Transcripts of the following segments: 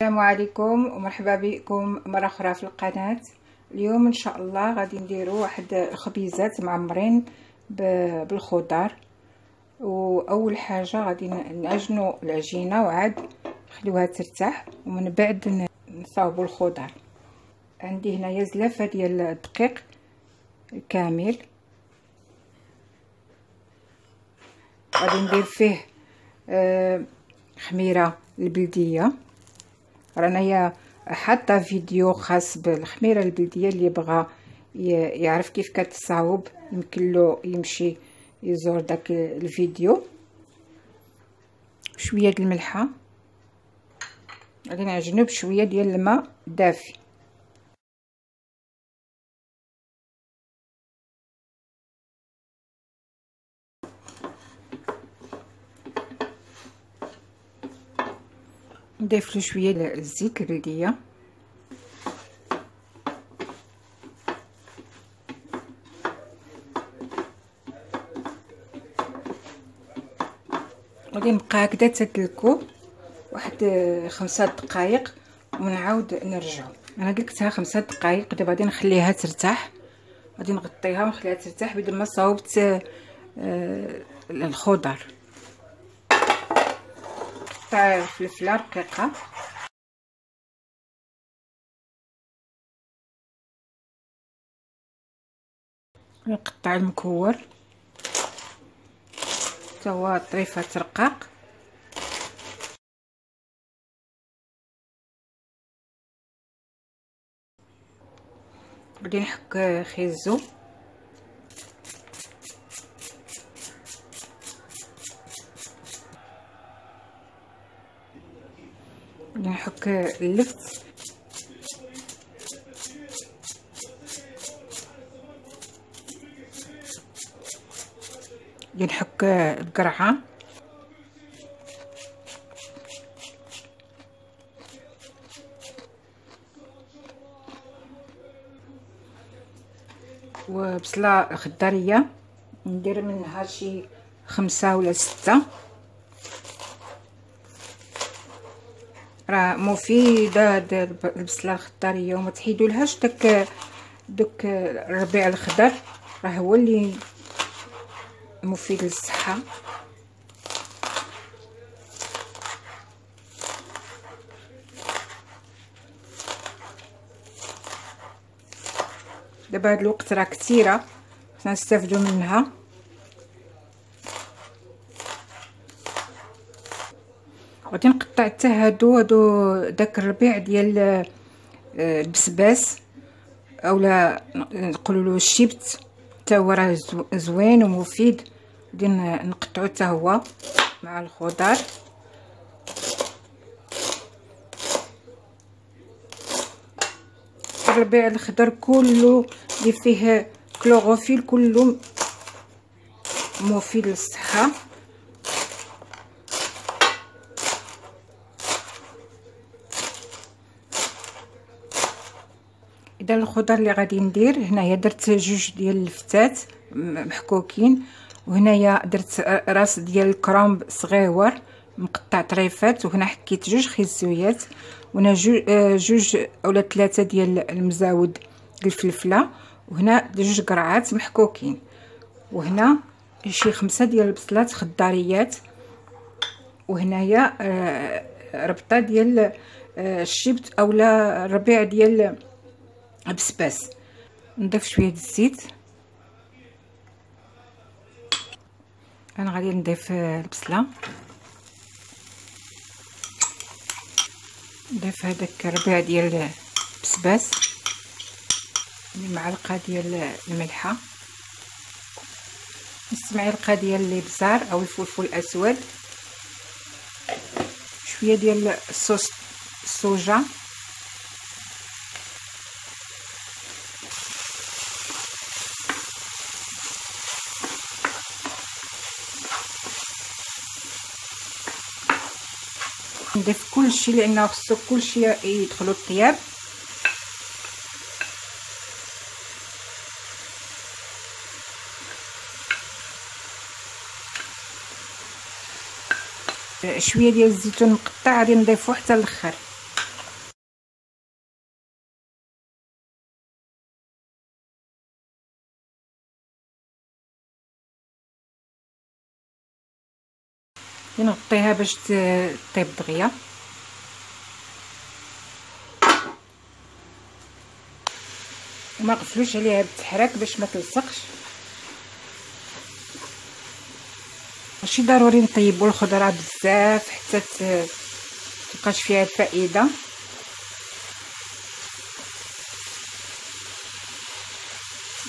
السلام عليكم ومرحبا بكم مرة أخرى في القناة. اليوم إن شاء الله غادي نديرو واحد الخبيزات معمرين بالخضار. وأول حاجة غادي نعجنو العجينة وعاد نخليوها ترتاح ومن بعد نصاوبو الخضار. عندي هنايا زلافة ديال الدقيق كامل، غادي ندير فيه خميرة البلدية. رانايا حاطه فيديو خاص بالخميره البلديه، اللي بغى يعرف كيف كتصاوب يمكن له يمشي يزور داك الفيديو. شويه د الملحه، غادي نعجنو بشويه ديال الماء دافي. نضيف له شويه الزيت البلديه، غادي نبقى هكذا تدلكو واحد 5 دقائق ونعاود نرجعو. انا قلتها 5 دقائق، دابا غادي نخليها ترتاح، غادي نغطيها ونخليها ترتاح بدل ما صاوبت الخضر. قطع الفلفله رقيقه، نقطع المكور حتى هو طريفه رقاق. غادي نحك خيزو، غادي نحك اللفت، غادي نحك القرعه، وبصله خضاريه ندير منها شي 5 ولا 6. راه مفيده هاد البصله الخضاريه، وما تحيدولهاش داك الربيع الخضر، راه هو اللي مفيد للصحه. دابا هاد الوقت راه كثيره، خصنا نستافدوا منها. غادي نقطع حتى هادو داك الربيع ديال البسباس، اولا نقولوا له الشيبت، حتى هو راه زوين ومفيد. غادي نقطعو حتى هو مع الخضار. الربيع الخضر كله اللي فيه كلوروفيل كله مفيد للصحه. اذا الخضر اللي غادي ندير هنايا، درت 2 ديال الفتات محكوكين، وهنايا درت راس ديال الكرنب صغيور مقطع طريفات، وهنا حكيت 2 خيزويات، وهنا 2 اولا 3 ديال المزاود الفلفله، وهنا 2 قرعات محكوكين، وهنا شي 5 ديال البصلات خضاريات، وهنايا ربطه ديال الشبت اولا الربيع ديال بسباس. نضيف شويه الزيت. انا غادي نضيف البصله، نضيف هذاك الربيع ديال بسباس، معلقه ديال الملحه، نص معلقه ديال الابزار او الفلفل الاسود، شويه ديال الصوص الصوجا، نضيف كلشي لان خصو كلشي يدخلوا الطياب. شويه ديال الزيتون مقطع غادي نضيفو حتى الاخر. نغطيها باش طيب دغيا. وما نقفلوش عليها بالتحراك باش ما تلصقش. ماشي ضروري نطيبوا الخضره بزاف حتى تبقاش فيها الفائده.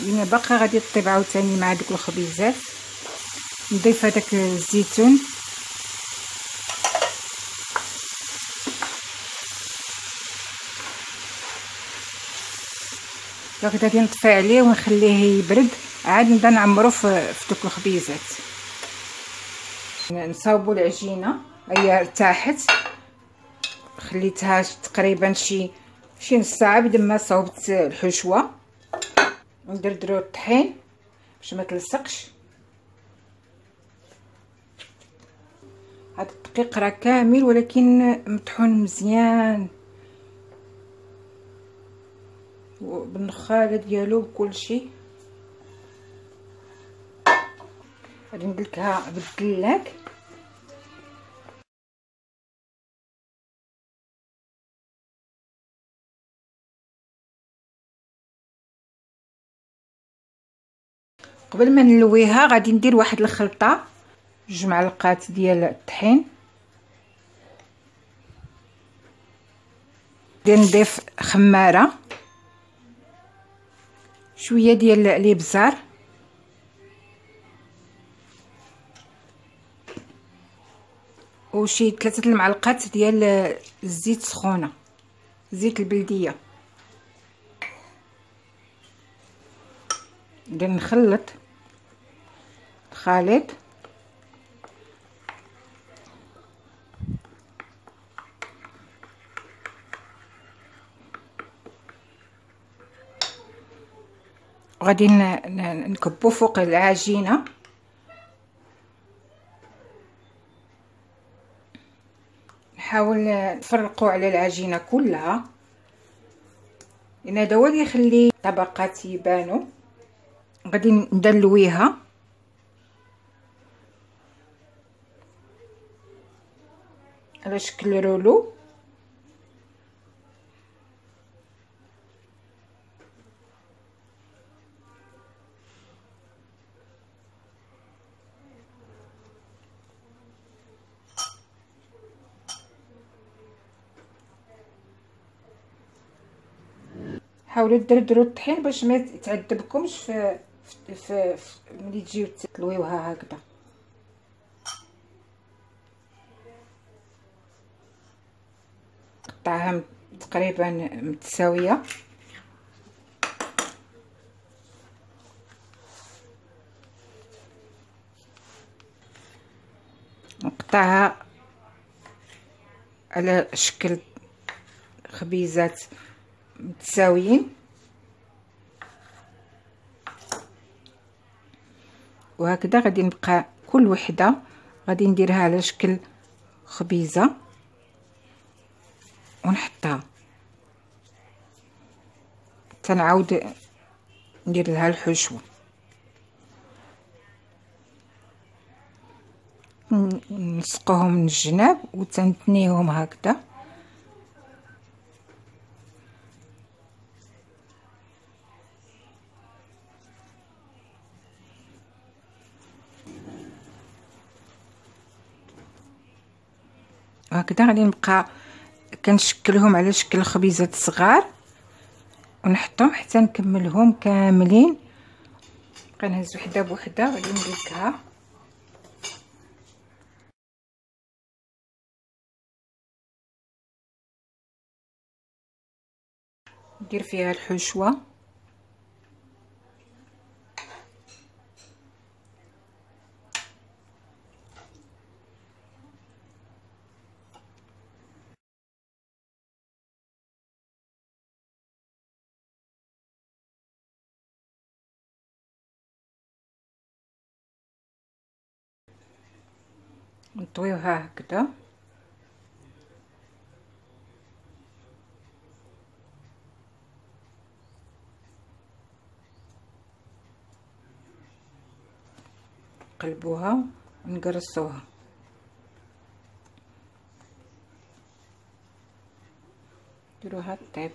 انا باقا غادي طيب عاوتاني مع دوك الخبيزات. نضيف هذاك الزيتون دونك غادي نطفي عليه ونخليه يبرد، عاد نبدا نعمرو في دوك الخبيزات. نصاوبوا العجينه، هي ارتاحت، خليتها تقريبا شي نص ساعه بدا ما صاوبت الحشوه. وندردروا الطحين باش ما تلصقش. هذا الدقيق راه كامل ولكن مطحون مزيان بالنخاله ديالو بكل شيء. غادي ندلكها بالدلاك. قبل ما نلويها غادي ندير واحد الخلطه، 2 معلقات ديال الطحين. غادي نضيف خماره، شويه ديال الابزار، وشي 3 المعلقات ديال الزيت سخونه، زيت البلديه. ندير نخلط الخليط. وغادي نكبو فوق العجينه. نحاول نفرقوا على العجينه كلها لان هذا هو اللي يخلي طبقات يبانوا. غادي ندلويها على شكل رولو. حاولوا تدردروا الطحين باش ما يتعذبكمش في ملي تجيو تلويوها هكذا. قطعها تقريبا متساويه. نقطعها على شكل خبيزات متساويين، وهكذا غادي نبقى كل وحده غادي نديرها على شكل خبيزه ونحطها. تنعاود ندير لها الحشوه، نلصقوهم من الجناب وتنتنيهم هكذا. وهكذا غادي نبقى كنشكلهم على شكل خبيزات صغار ونحطهم حتى نكملهم كاملين. كنهز وحده بوحده غادي ندلكها. ندير فيها الحشوه. نطويوها هكذا. نقلبوها ونقرصوها. ديروها طيب.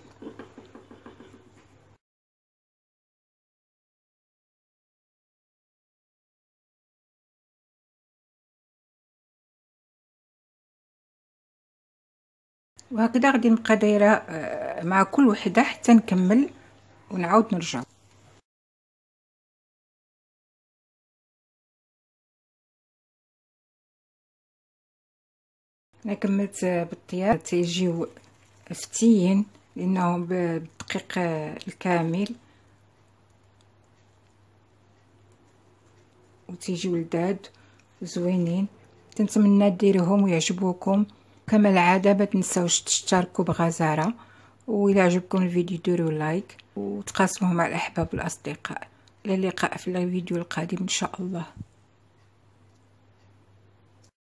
وهكذا غادي نبقى دايره مع كل وحده حتى نكمل ونعاود نرجع. انا كملت بالطياب تيجيو فتيين لانهم بالدقيق الكامل وتيجيو لذاذ زوينين. تنتمنى ديروهم ويعجبوكم كما العاده. ما تنساوش تشتركوا بغزاره، والى عجبكم الفيديو ديروا لايك وتقاسموه مع الاحباب والاصدقاء. الى اللقاء في الفيديو القادم ان شاء الله.